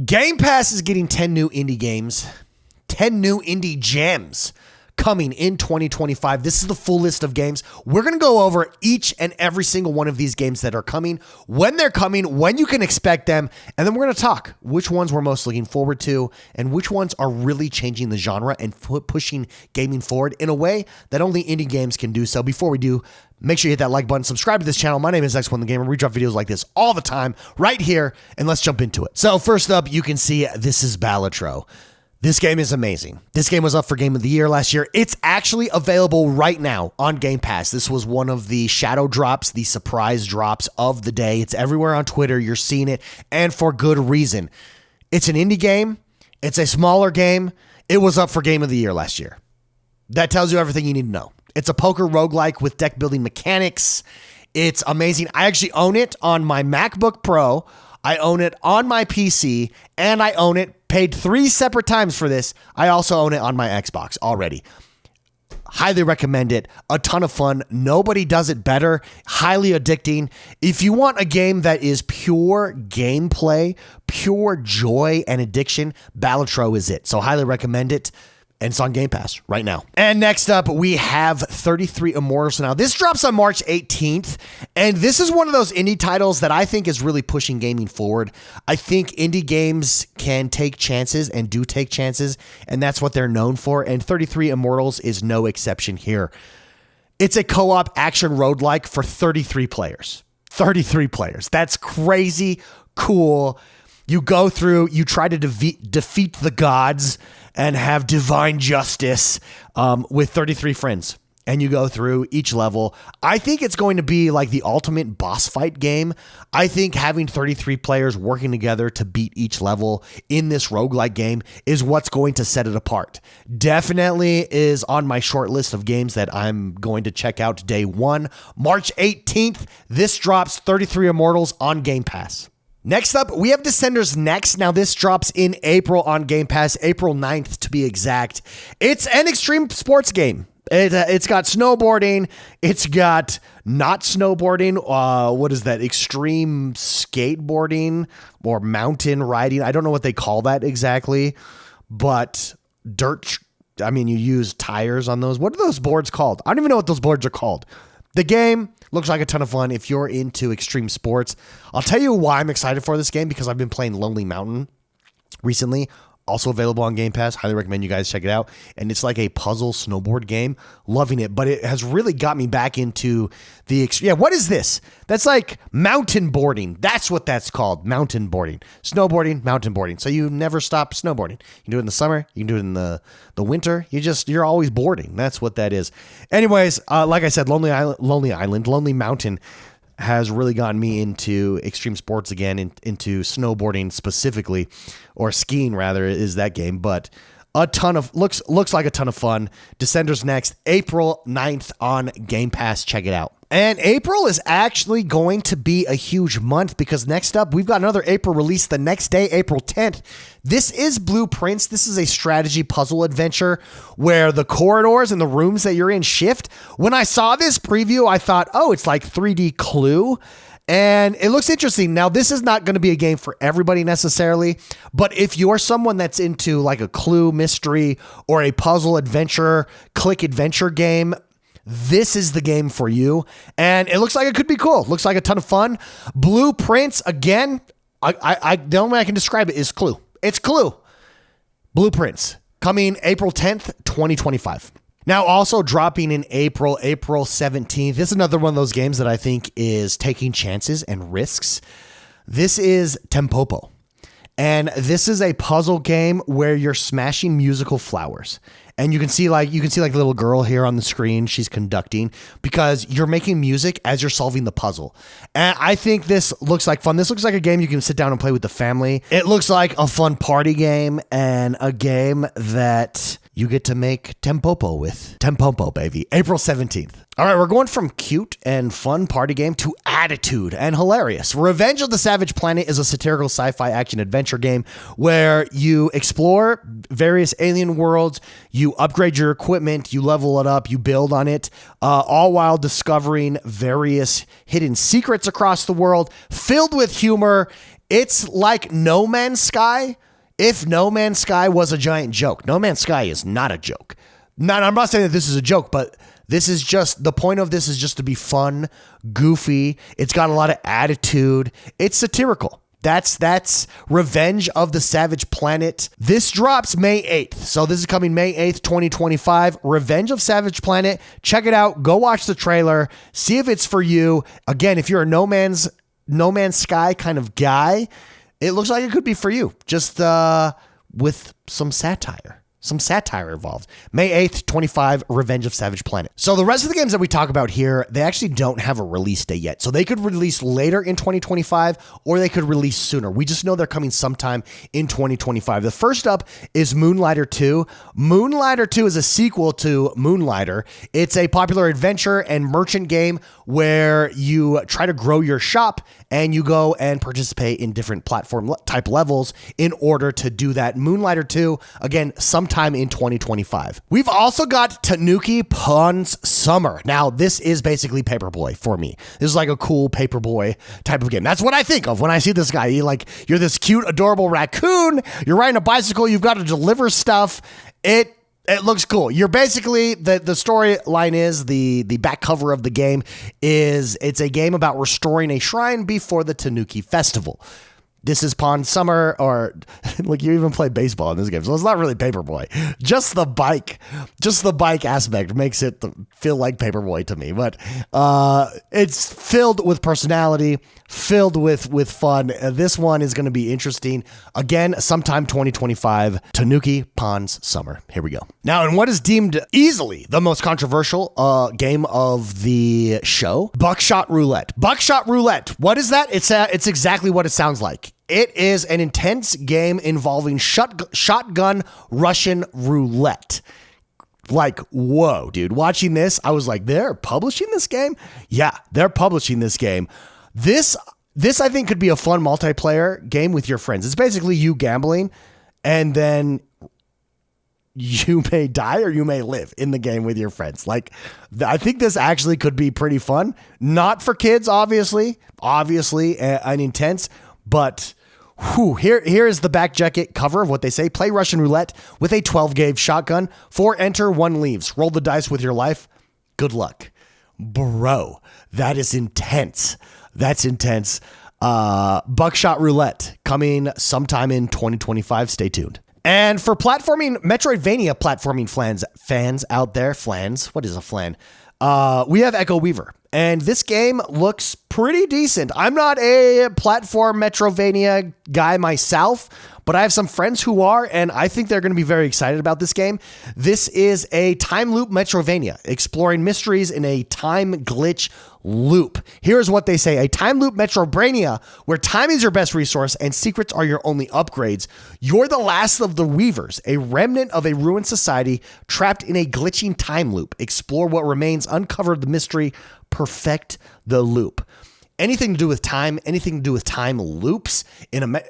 Game Pass is getting 10 new indie games, 10 new indie gems coming in 2025. This is the full list of games. We're going to go over each and every single one of these games that are coming, when they're coming, when you can expect them, and then we're going to talk which ones we're most looking forward to and which ones are really changing the genre and pushing gaming forward in a way that only indie games can do so. Before we do, make sure you hit that like button, subscribe to this channel. My name is X1 the Gamer. We drop videos like this all the time right here, and let's jump into it. So first up, you can see this is Balatro. This game is amazing. This game was up for Game of the Year last year. It's actually available right now on Game Pass. This was one of the shadow drops, the surprise drops of the day. It's everywhere on Twitter. You're seeing it, and for good reason. It's an indie game. It's a smaller game. It was up for Game of the Year last year. That tells you everything you need to know. It's a poker roguelike with deck building mechanics. It's amazing. I actually own it on my MacBook Pro. I own it on my PC, and I own it, paid 3 separate times for this. I also own it on my Xbox already. Highly recommend it. A ton of fun. Nobody does it better. Highly addicting. If you want a game that is pure gameplay, pure joy and addiction, Balatro is it. So highly recommend it. And it's on Game Pass right now. And next up, we have 33 Immortals. Now, this drops on March 18th, and this is one of those indie titles that I think is really pushing gaming forward. I think indie games can take chances and do take chances, and that's what they're known for, and 33 Immortals is no exception here. It's a co-op action roguelike for 33 players. 33 players. That's crazy cool. You go through, you try to defeat the gods and have divine justice with 33 friends. And you go through each level. I think it's going to be like the ultimate boss fight game. I think having 33 players working together to beat each level in this roguelike game is what's going to set it apart. Definitely is on my short list of games that I'm going to check out day one. March 18th, this drops 33 Immortals on Game Pass. Next up, we have Descenders Next. Now, this drops in April on Game Pass, April 9th to be exact. It's an extreme sports game. It's got snowboarding. It's got not snowboarding. What is that? Extreme skateboarding or mountain riding. I don't know what they call that exactly, but you use tires on those. What are those boards called? I don't even know what those boards are called. The game looks like a ton of fun if you're into extreme sports. I'll tell you why I'm excited for this game, because I've been playing Lonely Mountain recently. Also available on Game Pass. Highly recommend you guys check it out. And it's like a puzzle snowboard game. Loving it. But it has really got me back into the... what is this? That's like mountain boarding. That's what that's called. Mountain boarding. Snowboarding, mountain boarding. So you never stop snowboarding. You can do it in the summer. You can do it in the winter. You're always boarding. That's what that is. Anyways, like I said, Lonely Mountain has really gotten me into extreme sports again, into snowboarding specifically, or skiing rather, is that game. But a ton of looks like a ton of fun. Descenders Next, April 9th on Game Pass. Check it out. And April is actually going to be a huge month, because next up, we've got another April release the next day, April 10th. This is Blueprints. This is a strategy puzzle adventure where the corridors and the rooms that you're in shift. When I saw this preview, I thought, oh, it's like 3D Clue. And it looks interesting. Now, this is not going to be a game for everybody necessarily, but if you're someone that's into like a Clue mystery or a puzzle adventure, click adventure game, this is the game for you. And it looks like it could be cool. Looks like a ton of fun. Blueprints, again, the only way I can describe it is Clue. It's Clue. Blueprints, coming April 10th, 2025. Now, also dropping in April 17th. This is another one of those games that I think is taking chances and risks. This is Tempopo. And this is a puzzle game where you're smashing musical flowers. And you can see the little girl here on the screen. She's conducting because you're making music as you're solving the puzzle. And I think this looks like fun. This looks like a game you can sit down and play with the family. It looks like a fun party game and a game that you get to make Tempopo with. Tempopo, baby. April 17th. All right, we're going from cute and fun party game to attitude and hilarious. Revenge of the Savage Planet is a satirical sci-fi action adventure game where you explore various alien worlds, you upgrade your equipment, you level it up, you build on it, all while discovering various hidden secrets across the world, filled with humor. It's like No Man's Sky if No Man's Sky was a giant joke. No Man's Sky is not a joke. I'm not saying that this is a joke, but this is just, the point of this is just to be fun, goofy. It's got a lot of attitude. It's satirical. That's Revenge of the Savage Planet. This drops May 8th. So this is coming May 8th, 2025. Revenge of Savage Planet. Check it out. Go watch the trailer. See if it's for you. Again, if you're a No Man's Sky kind of guy, it looks like it could be for you. Just with some satire. Some satire involved. May 8th, 25, Revenge of Savage Planet. So the rest of the games that we talk about here, they actually don't have a release date yet. So they could release later in 2025 or they could release sooner. We just know they're coming sometime in 2025. The first up is Moonlighter 2. Moonlighter 2 is a sequel to Moonlighter. It's a popular adventure and merchant game where you try to grow your shop and you go and participate in different platform type levels in order to do that. Moonlighter 2, again, sometime in 2025. We've also got Tanuki Pawn's Summer. Now, this is basically Paperboy for me. This is like a cool Paperboy type of game. That's what I think of when I see this guy. You're this cute, adorable raccoon. You're riding a bicycle. You've got to deliver stuff. It looks cool. You're basically, the storyline is, the back cover of the game is, it's a game about restoring a shrine before the Tanuki festival. This is Pawn Summer, or like you even play baseball in this game. So it's not really Paperboy. Just the bike aspect makes it feel like Paperboy to me. But it's filled with personality, filled with fun. This one is going to be interesting. Again, sometime 2025, Tanuki Pawn's Summer. Here we go. Now, in what is deemed easily the most controversial game of the show, Buckshot Roulette. Buckshot Roulette. What is that? It's exactly what it sounds like. It is an intense game involving shotgun Russian roulette. Like, whoa, dude. Watching this, I was like, they're publishing this game? Yeah, they're publishing this game. This I think could be a fun multiplayer game with your friends. It's basically you gambling, and then you may die or you may live in the game with your friends. Like, I think this actually could be pretty fun. Not for kids, obviously, and intense, but here is the back jacket cover of what they say. Play Russian roulette with a 12-gauge shotgun. 4 enter, 1 leaves. Roll the dice with your life. Good luck. Bro, that is intense. That's intense. Buckshot Roulette coming sometime in 2025. Stay tuned. And for platforming, Metroidvania platforming fans out there, what is a flan? We have Echo Weaver. And this game looks pretty decent. I'm not a platform Metroidvania guy myself, but I have some friends who are, and I think they're going to be very excited about this game. This is a time loop Metroidvania, exploring mysteries in a time glitch loop. Here's what they say. A time loop Metroidvania where time is your best resource and secrets are your only upgrades. You're the last of the Weavers, a remnant of a ruined society trapped in a glitching time loop. Explore what remains, uncover the mystery, perfect the loop. Anything to do with time, anything to do with time loops in a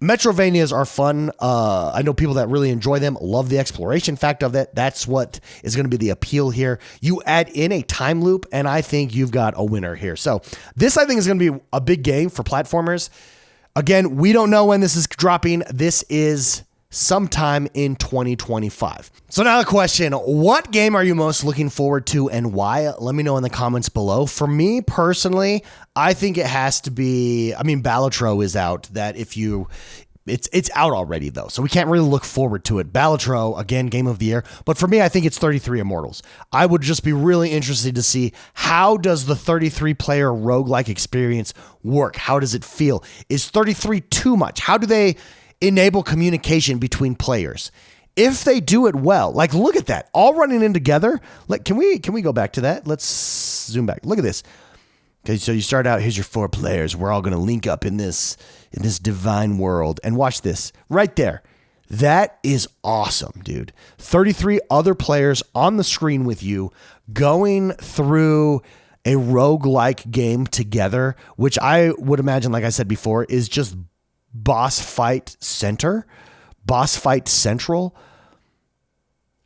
Metroidvanias are fun. I know people that really enjoy them, love the exploration fact of it. That's what is going to be the appeal here. You add in a time loop, and I think you've got a winner here. So this, I think, is going to be a big game for platformers. Again, we don't know when this is dropping. This is sometime in 2025. So now the question, what game are you most looking forward to and why? Let me know in the comments below. For me personally, I think it has to be, Balatro is out. It's out already though, so we can't really look forward to it. Balatro, again, game of the year. But for me, I think it's 33 Immortals. I would just be really interested to see, how does the 33 player roguelike experience work? How does it feel? Is 33 too much? How do they enable communication between players? If they do it well, like, look at that, all running in together. Like, can we go back to that? Let's zoom back. Look at this. Okay, so you start out, here's your 4 players. We're all going to link up in this divine world. And watch this right there. That is awesome, dude. 33 other players on the screen with you going through a roguelike game together, which I would imagine, like I said before, is just boss fight central.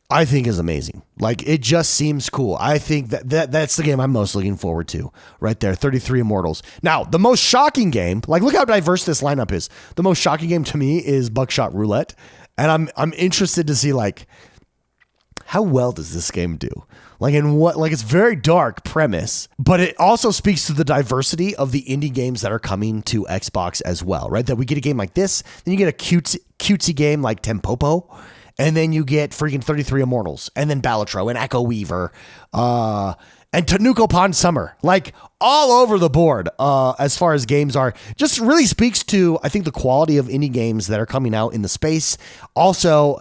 I think is amazing. Like, it just seems cool. I think that's the game I'm most looking forward to right there. 33 Immortals. Now, the most shocking game, like, look how diverse this lineup is. The most shocking game to me is Buckshot Roulette. And I'm interested to see, like, how well does this game do? Like, in what, like, it's very dark premise, but it also speaks to the diversity of the indie games that are coming to Xbox as well, right? That we get a game like this, then you get a cutesy game like Tempopo, and then you get freaking 33 Immortals, and then Balatro, and Echo Weaver, and Tanuki Pond Summer, like all over the board as far as games are. Just really speaks to, I think, the quality of indie games that are coming out in the space. Also,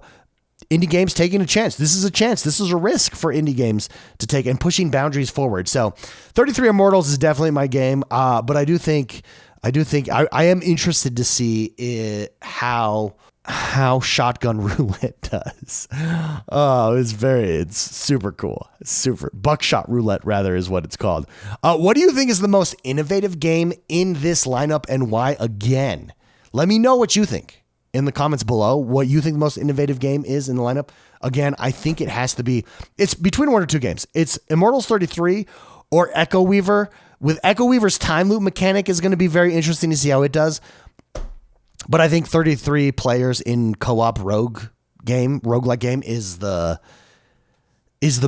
indie games taking a chance. This is a chance. This is a risk for indie games to take and pushing boundaries forward. So 33 Immortals is definitely my game. But I am interested to see how Shotgun Roulette does. Oh, it's super cool. Buckshot Roulette, rather, is what it's called. What do you think is the most innovative game in this lineup, and why? Again, let me know what you think in the comments below, what you think the most innovative game is in the lineup. Again, I think it has to be, it's between one or two games. It's Immortals 33 or Echo Weaver. With Echo Weaver's time loop mechanic is going to be very interesting to see how it does. But I think 33 players in co-op roguelike game is the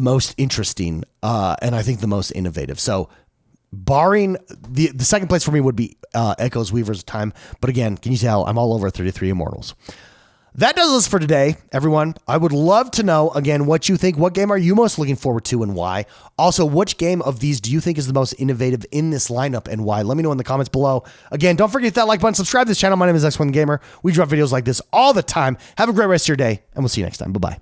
most interesting, and I think the most innovative. So, barring the second place for me would be Echoes Weaver's time. But again, can you tell I'm all over 33 Immortals? That does us for today, everyone. I would love to know, again, what you think. What game are you most looking forward to and why? Also, which game of these do you think is the most innovative in this lineup and why? Let me know in the comments below. Again, don't forget to hit that like button, subscribe to this channel. My name is X1 Gamer. We drop videos like this all the time. Have a great rest of your day, and we'll see you next time. Bye-bye.